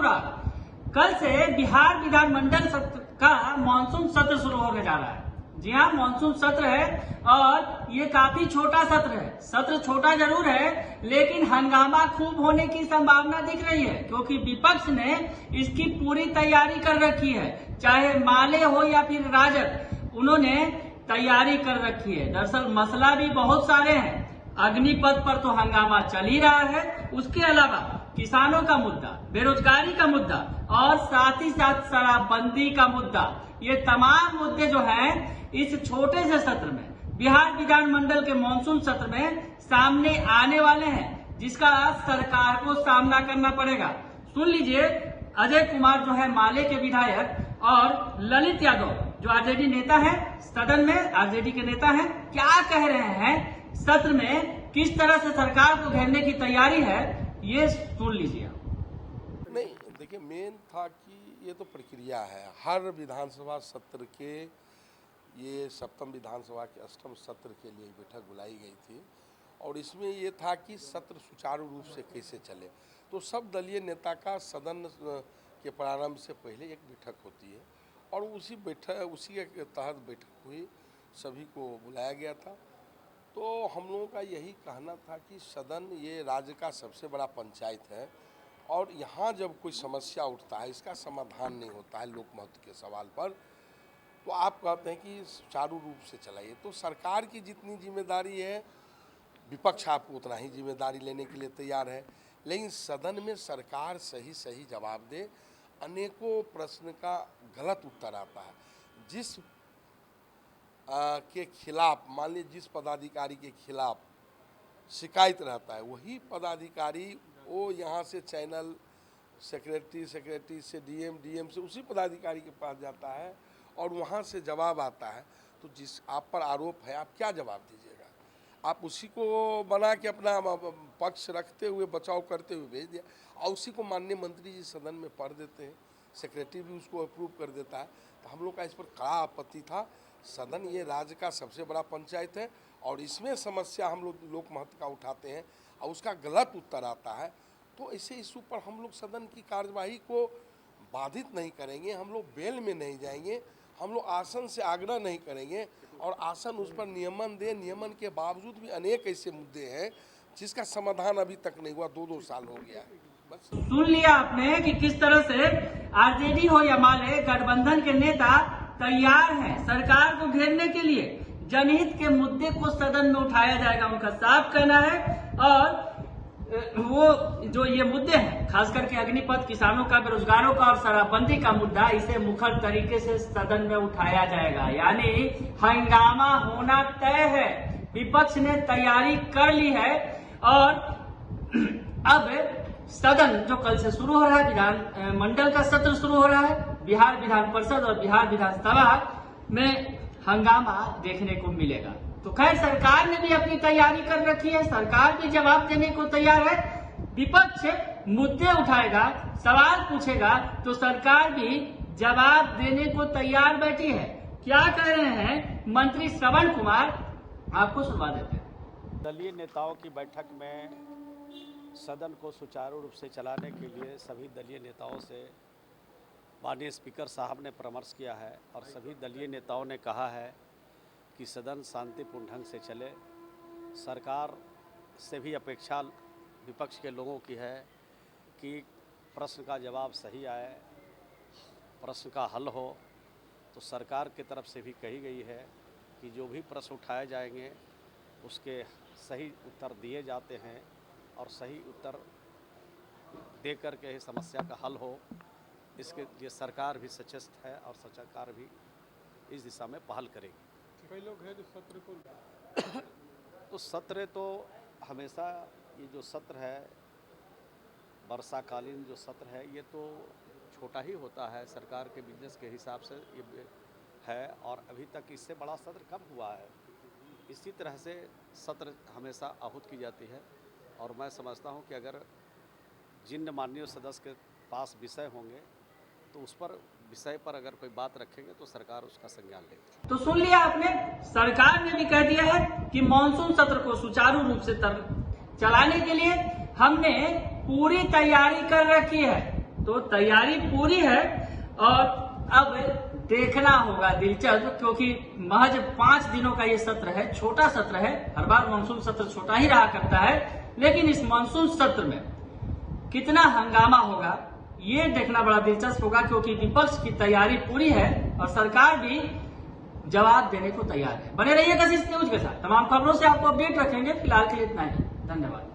अनुराग, कल से बिहार विधानमंडल सत्र का मानसून सत्र शुरू होने जा रहा है। जी हाँ, मानसून सत्र है और ये काफी छोटा सत्र है। सत्र छोटा जरूर है, लेकिन हंगामा खूब होने की संभावना दिख रही है, क्योंकि विपक्ष ने इसकी पूरी तैयारी कर रखी है। चाहे माले हो या फिर राजद, उन्होंने तैयारी कर रखी है। दरअसल मसला भी बहुत सारे हैं। अग्निपथ पर तो हंगामा चल ही रहा है, उसके अलावा किसानों का मुद्दा, बेरोजगारी का मुद्दा और साथ ही साथ शराबबंदी का मुद्दा, ये तमाम मुद्दे जो हैं इस छोटे से सत्र में, बिहार विधानमंडल के मानसून सत्र में सामने आने वाले हैं, जिसका सरकार को सामना करना पड़ेगा। सुन लीजिए, अजय कुमार जो है माले के विधायक और ललित यादव जो आरजेडी नेता है, सदन में आरजेडी के नेता हैं, क्या कह रहे हैं सत्र में, किस तरह से सरकार को घेरने की तैयारी है, ये सुन लीजिए। नहीं, देखिए, मेन था कि ये तो प्रक्रिया है। हर विधानसभा सत्र के, ये सप्तम विधानसभा के अष्टम सत्र के लिए बैठक बुलाई गई थी और इसमें ये था कि सत्र सुचारू रूप से कैसे चले। तो सब दलीय नेता का सदन के प्रारंभ से पहले एक बैठक होती है और उसी के तहत बैठक हुई, सभी को बुलाया गया था। तो हम लोगों का यही कहना था कि सदन ये राज्य का सबसे बड़ा पंचायत है और यहाँ जब कोई समस्या उठता है, इसका समाधान नहीं होता है लोक महत्व के सवाल पर, तो आप कहते हैं कि सुचारू रूप से चलाइए। तो सरकार की जितनी जिम्मेदारी है, विपक्ष आपको उतना ही जिम्मेदारी लेने के लिए तैयार है, लेकिन सदन में सरकार सही सही जवाब दे। अनेकों प्रश्न का गलत उत्तर आता है। जिस के खिलाफ, मान लीजिए जिस पदाधिकारी के खिलाफ शिकायत रहता है, वही पदाधिकारी वो यहाँ से चैनल सेक्रेटरी से डीएम से उसी पदाधिकारी के पास जाता है और वहाँ से जवाब आता है। तो जिस आप पर आरोप है, आप क्या जवाब दीजिएगा? आप उसी को बना के अपना पक्ष रखते हुए, बचाव करते हुए भेज दिया और उसी को माननीय मंत्री जी सदन में पढ़ देते हैं, सेक्रेटरी भी उसको अप्रूव कर देता है। तो हम लोग का इस पर कड़ा आपत्ति था। सदन ये राज्य का सबसे बड़ा पंचायत है और इसमें समस्या हम लोग लोक महत्व का उठाते हैं और उसका गलत उत्तर आता है, तो ऐसे इशू पर हम लोग सदन की कार्यवाही को बाधित नहीं करेंगे, हम लोग बेल में नहीं जाएंगे, हम लोग आसन से आग्रह नहीं करेंगे और आसन उस पर नियमन दे। नियमन के बावजूद भी अनेक ऐसे मुद्दे हैं जिसका समाधान अभी तक नहीं हुआ, 2 साल हो गया है। बस सुन लिया आपने कि किस तरह से आरजेडी हो या माले, गठबंधन के नेता तैयार हैं सरकार को घेरने के लिए। जनहित के मुद्दे को सदन में उठाया जाएगा, उनका साफ कहना है। और वो जो ये मुद्दे हैं, खास करके अग्निपथ, किसानों का, बेरोजगारों का और शराबबंदी का मुद्दा, इसे मुखर तरीके से सदन में उठाया जाएगा। यानी हंगामा होना तय है। विपक्ष ने तैयारी कर ली है और अब सदन जो कल से शुरू हो रहा है, विधानमंडल का सत्र शुरू हो रहा है, बिहार विधान परिषद और बिहार विधानसभा में हंगामा देखने को मिलेगा। तो खैर, सरकार ने भी अपनी तैयारी कर रखी है, सरकार भी जवाब देने को तैयार है। विपक्ष मुद्दे उठाएगा, सवाल पूछेगा, तो सरकार भी जवाब देने को तैयार बैठी है। क्या कह रहे हैं मंत्री श्रवण कुमार, आपको सुनवा देते हैं। दलीय नेताओं की बैठक में सदन को सुचारू रूप से चलाने के लिए सभी दलीय नेताओं से माननीय स्पीकर साहब ने परामर्श किया है और सभी दलीय नेताओं ने कहा है कि सदन शांतिपूर्ण ढंग से चले। सरकार से भी अपेक्षा विपक्ष के लोगों की है कि प्रश्न का जवाब सही आए, प्रश्न का हल हो। तो सरकार की तरफ से भी कही गई है कि जो भी प्रश्न उठाए जाएंगे उसके सही उत्तर दिए जाते हैं और सही उत्तर दे कर के समस्या का हल हो, इसके लिए सरकार भी सचेत है और सरकार भी इस दिशा में पहल करेगी। कई लोग हैं जो सत्र को तो सत्र तो हमेशा, ये जो सत्र है, वर्षाकालीन जो सत्र है, ये तो छोटा ही होता है सरकार के बिजनेस के हिसाब से ये है और अभी तक इससे बड़ा सत्र कब हुआ है। इसी तरह से सत्र हमेशा आहूत की जाती है और मैं समझता हूँ कि अगर जिन माननीय सदस्य के पास विषय होंगे तो उस पर विषय पर अगर कोई बात रखेंगे तो सरकार उसका संज्ञान लेगी। तो सुन लिया आपने, सरकार ने भी कह दिया है कि मानसून सत्र को सुचारू रूप से चलाने के लिए हमने पूरी तैयारी कर रखी है। तो तैयारी पूरी है और अब देखना होगा दिलचस्प, क्योंकि महज 5 दिनों का ये सत्र है, छोटा सत्र है। हर बार मानसून सत्र छोटा ही रहा करता है, लेकिन इस मानसून सत्र में कितना हंगामा होगा ये देखना बड़ा दिलचस्प होगा, क्योंकि विपक्ष की तैयारी पूरी है और सरकार भी जवाब देने को तैयार है। बने रहिए कशिश न्यूज के साथ, तमाम खबरों से आपको अपडेट रखेंगे। फिलहाल के लिए इतना ही, धन्यवाद।